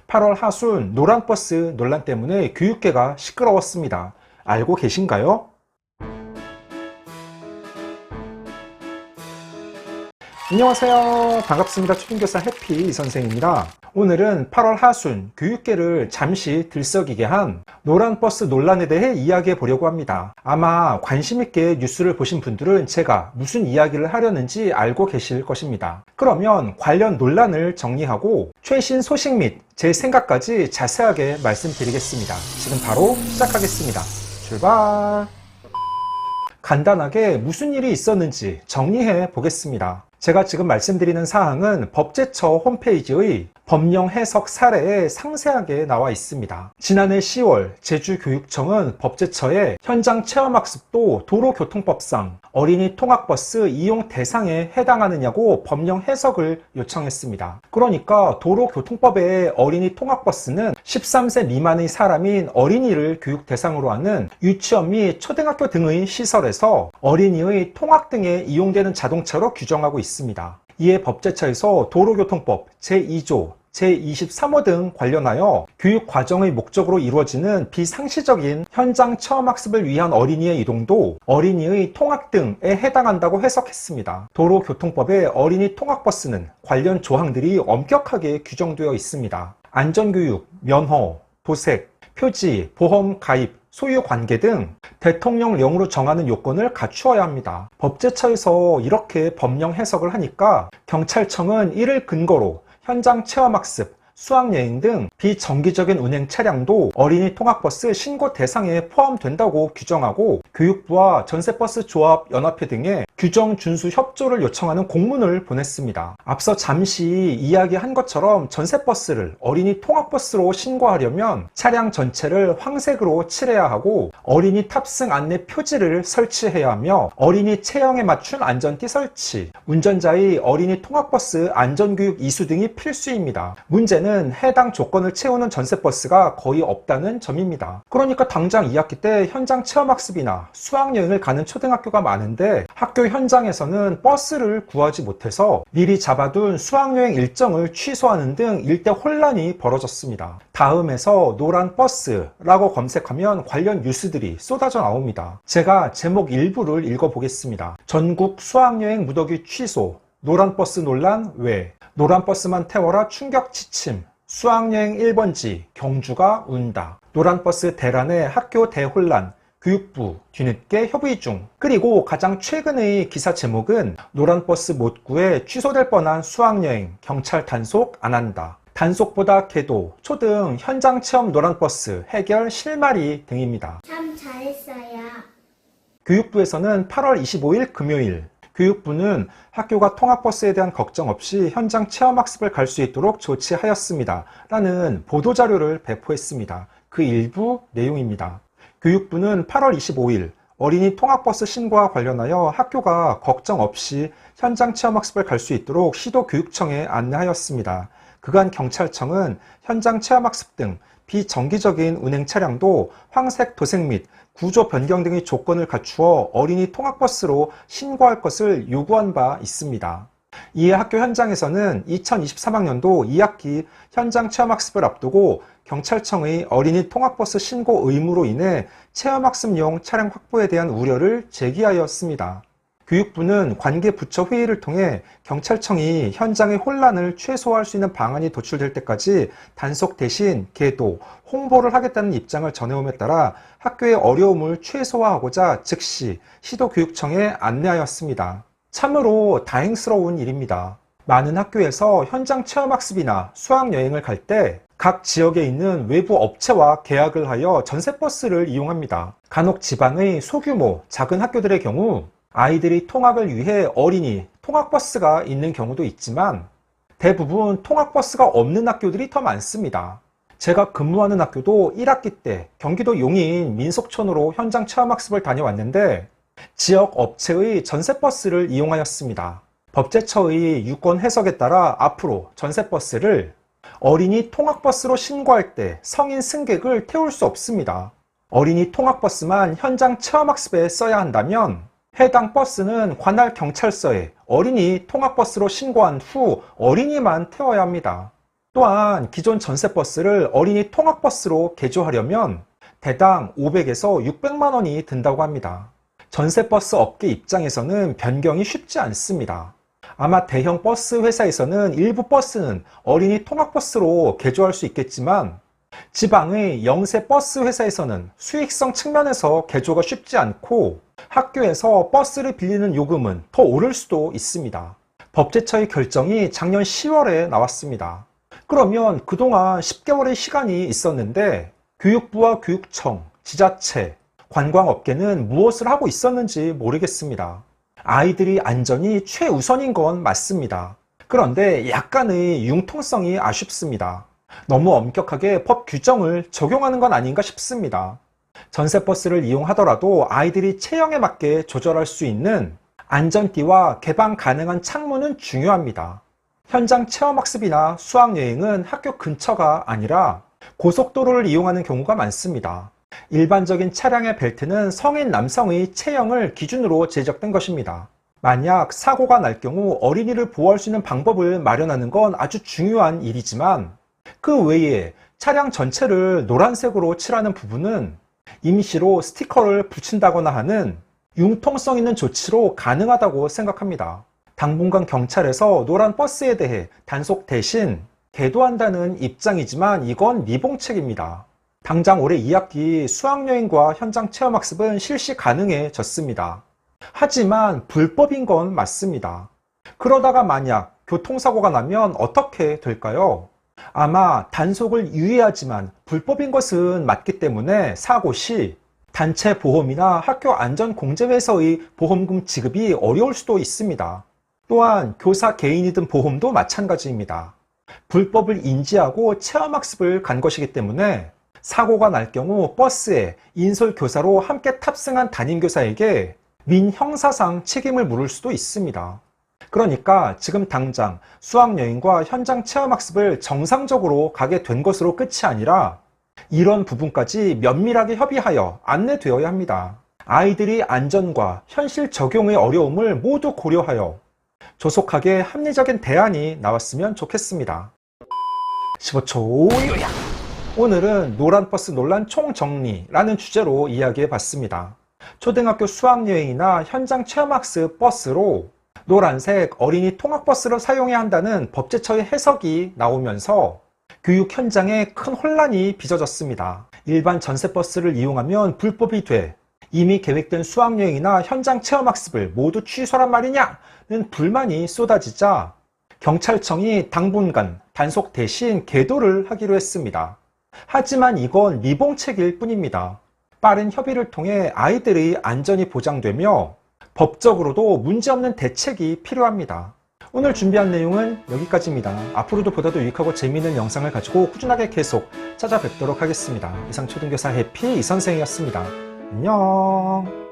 8월 하순 노란버스 논란 때문에 교육계가 시끄러웠습니다. 알고 계신가요? 안녕하세요. 반갑습니다. 초등교사 해피 선생입니다. 오늘은 8월 하순 교육계를 잠시 들썩이게 한 노란버스 논란에 대해 이야기해 보려고 합니다. 아마 관심 있게 뉴스를 보신 분들은 제가 무슨 이야기를 하려는지 알고 계실 것입니다. 그러면 관련 논란을 정리하고 최신 소식 및 제 생각까지 자세하게 말씀드리겠습니다. 지금 바로 시작하겠습니다. 출발! 간단하게 무슨 일이 있었는지 정리해 보겠습니다. 제가 지금 말씀드리는 사항은 법제처 홈페이지의 법령 해석 사례에 상세하게 나와 있습니다. 지난해 10월 제주교육청은 법제처에 현장 체험학습도 도로교통법상 어린이 통학버스 이용 대상에 해당하느냐고 법령 해석을 요청했습니다. 그러니까 도로교통법의 어린이 통학버스는 13세 미만의 사람인 어린이를 교육 대상으로 하는 유치원 및 초등학교 등의 시설에서 어린이의 통학 등에 이용되는 자동차로 규정하고 있습니다. 이에 법제처에서 도로교통법 제2조, 제23호 등 관련하여 교육 과정의 목적으로 이루어지는 비상시적인 현장 체험학습을 위한 어린이의 이동도 어린이의 통학 등에 해당한다고 해석했습니다. 도로교통법의 어린이 통학버스는 관련 조항들이 엄격하게 규정되어 있습니다. 안전교육, 면허, 도색, 표지, 보험 가입, 소유 관계 등 대통령령으로 정하는 요건을 갖추어야 합니다. 법제처에서 이렇게 법령 해석을 하니까 경찰청은 이를 근거로 현장 체험학습, 수학여행 등 비정기적인 운행 차량도 어린이 통학버스 신고 대상에 포함된다고 규정하고 교육부와 전세버스 조합 연합회 등에 규정 준수 협조를 요청하는 공문을 보냈습니다. 앞서 잠시 이야기한 것처럼 전세버스를 어린이 통학버스로 신고하려면 차량 전체를 황색으로 칠해야 하고 어린이 탑승 안내 표지를 설치해야 하며 어린이 체형에 맞춘 안전띠 설치, 운전자의 어린이 통학버스 안전교육 이수 등이 필수입니다. 문제는 해당 조건을 채우는 전세버스가 거의 없다는 점입니다. 그러니까 당장 2학기 때 현장 체험학습이나 수학여행을 가는 초등학교가 많은데 학교 현장에서는 버스를 구하지 못해서 미리 잡아둔 수학여행 일정을 취소하는 등 일대 혼란이 벌어졌습니다. 다음에서 노란 버스라고 검색하면 관련 뉴스들이 쏟아져 나옵니다. 제가 제목 일부를 읽어보겠습니다. 전국 수학여행 무더기 취소, 노란버스 논란 왜? 노란버스만 태워라 충격 지침, 수학여행 1번지 경주가 운다, 노란버스 대란의 학교 대혼란, 교육부 뒤늦게 협의 중. 그리고 가장 최근의 기사 제목은 노란버스 못 구해 취소될 뻔한 수학여행 경찰 단속 안 한다, 단속보다 계도, 초등 현장 체험 노란버스 해결 실마리 등입니다. 참 잘했어요. 교육부에서는 8월 25일 금요일 교육부는 학교가 통학버스에 대한 걱정 없이 현장 체험학습을 갈 수 있도록 조치하였습니다. 라는 보도자료를 배포했습니다. 그 일부 내용입니다. 교육부는 8월 25일 어린이 통학버스 신고와 관련하여 학교가 걱정 없이 현장 체험학습을 갈 수 있도록 시도교육청에 안내하였습니다. 그간 경찰청은 현장 체험학습 등 비정기적인 운행 차량도 황색 도색 및 구조 변경 등의 조건을 갖추어 어린이 통학버스로 신고할 것을 요구한 바 있습니다. 이에 학교 현장에서는 2023학년도 2학기 현장 체험학습을 앞두고 경찰청의 어린이 통학버스 신고 의무로 인해 체험학습용 차량 확보에 대한 우려를 제기하였습니다. 교육부는 관계 부처 회의를 통해 경찰청이 현장의 혼란을 최소화할 수 있는 방안이 도출될 때까지 단속 대신 계도, 홍보를 하겠다는 입장을 전해옴에 따라 학교의 어려움을 최소화하고자 즉시 시도교육청에 안내하였습니다. 참으로 다행스러운 일입니다. 많은 학교에서 현장 체험학습이나 수학여행을 갈 때 각 지역에 있는 외부 업체와 계약을 하여 전세버스를 이용합니다. 간혹 지방의 소규모 작은 학교들의 경우 아이들이 통학을 위해 어린이 통학버스가 있는 경우도 있지만 대부분 통학버스가 없는 학교들이 더 많습니다. 제가 근무하는 학교도 1학기 때 경기도 용인 민속촌으로 현장 체험학습을 다녀왔는데 지역 업체의 전세버스를 이용하였습니다. 법제처의 유권 해석에 따라 앞으로 전세버스를 어린이 통학버스로 신고할 때 성인 승객을 태울 수 없습니다. 어린이 통학버스만 현장 체험학습에 써야 한다면 해당 버스는 관할 경찰서에 어린이 통학버스로 신고한 후 어린이만 태워야 합니다. 또한 기존 전세버스를 어린이 통학버스로 개조하려면 대당 500에서 600만 원이 든다고 합니다. 전세버스 업계 입장에서는 변경이 쉽지 않습니다. 아마 대형 버스 회사에서는 일부 버스는 어린이 통학버스로 개조할 수 있겠지만 지방의 영세 버스 회사에서는 수익성 측면에서 개조가 쉽지 않고 학교에서 버스를 빌리는 요금은 더 오를 수도 있습니다. 법제처의 결정이 작년 10월에 나왔습니다. 그러면 그동안 10개월의 시간이 있었는데 교육부와 교육청, 지자체, 관광업계는 무엇을 하고 있었는지 모르겠습니다. 아이들이 안전이 최우선인 건 맞습니다. 그런데 약간의 융통성이 아쉽습니다. 너무 엄격하게 법 규정을 적용하는 건 아닌가 싶습니다. 전세버스를 이용하더라도 아이들이 체형에 맞게 조절할 수 있는 안전띠와 개방 가능한 창문은 중요합니다. 현장 체험학습이나 수학여행은 학교 근처가 아니라 고속도로를 이용하는 경우가 많습니다. 일반적인 차량의 벨트는 성인 남성의 체형을 기준으로 제작된 것입니다. 만약 사고가 날 경우 어린이를 보호할 수 있는 방법을 마련하는 건 아주 중요한 일이지만 그 외에 차량 전체를 노란색으로 칠하는 부분은 임시로 스티커를 붙인다거나 하는 융통성 있는 조치로 가능하다고 생각합니다. 당분간 경찰에서 노란 버스에 대해 단속 대신 계도한다는 입장이지만 이건 미봉책입니다. 당장 올해 2학기 수학여행과 현장 체험학습은 실시 가능해졌습니다. 하지만 불법인 건 맞습니다. 그러다가 만약 교통사고가 나면 어떻게 될까요? 아마 단속을 유예하지만 불법인 것은 맞기 때문에 사고 시 단체 보험이나 학교 안전공제회사의 보험금 지급이 어려울 수도 있습니다. 또한 교사 개인이 든 보험도 마찬가지입니다. 불법을 인지하고 체험학습을 간 것이기 때문에 사고가 날 경우 버스에 인솔교사로 함께 탑승한 담임교사에게 민형사상 책임을 물을 수도 있습니다. 그러니까 지금 당장 수학여행과 현장 체험학습을 정상적으로 가게 된 것으로 끝이 아니라 이런 부분까지 면밀하게 협의하여 안내되어야 합니다. 아이들이 안전과 현실 적용의 어려움을 모두 고려하여 조속하게 합리적인 대안이 나왔으면 좋겠습니다. 15초 요약! 오늘은 노란버스 논란 총정리라는 주제로 이야기해 봤습니다. 초등학교 수학여행이나 현장 체험학습 버스로 노란색 어린이 통학버스를 사용해야 한다는 법제처의 해석이 나오면서 교육 현장에 큰 혼란이 빚어졌습니다. 일반 전세버스를 이용하면 불법이 돼 이미 계획된 수학여행이나 현장 체험학습을 모두 취소란 말이냐는 불만이 쏟아지자 경찰청이 당분간 단속 대신 계도를 하기로 했습니다. 하지만 이건 미봉책일 뿐입니다. 빠른 협의를 통해 아이들의 안전이 보장되며 법적으로도 문제없는 대책이 필요합니다. 오늘 준비한 내용은 여기까지입니다. 앞으로도 보다 더 유익하고 재미있는 영상을 가지고 꾸준하게 계속 찾아뵙도록 하겠습니다. 이상 초등교사 해피 이선생이었습니다. 안녕.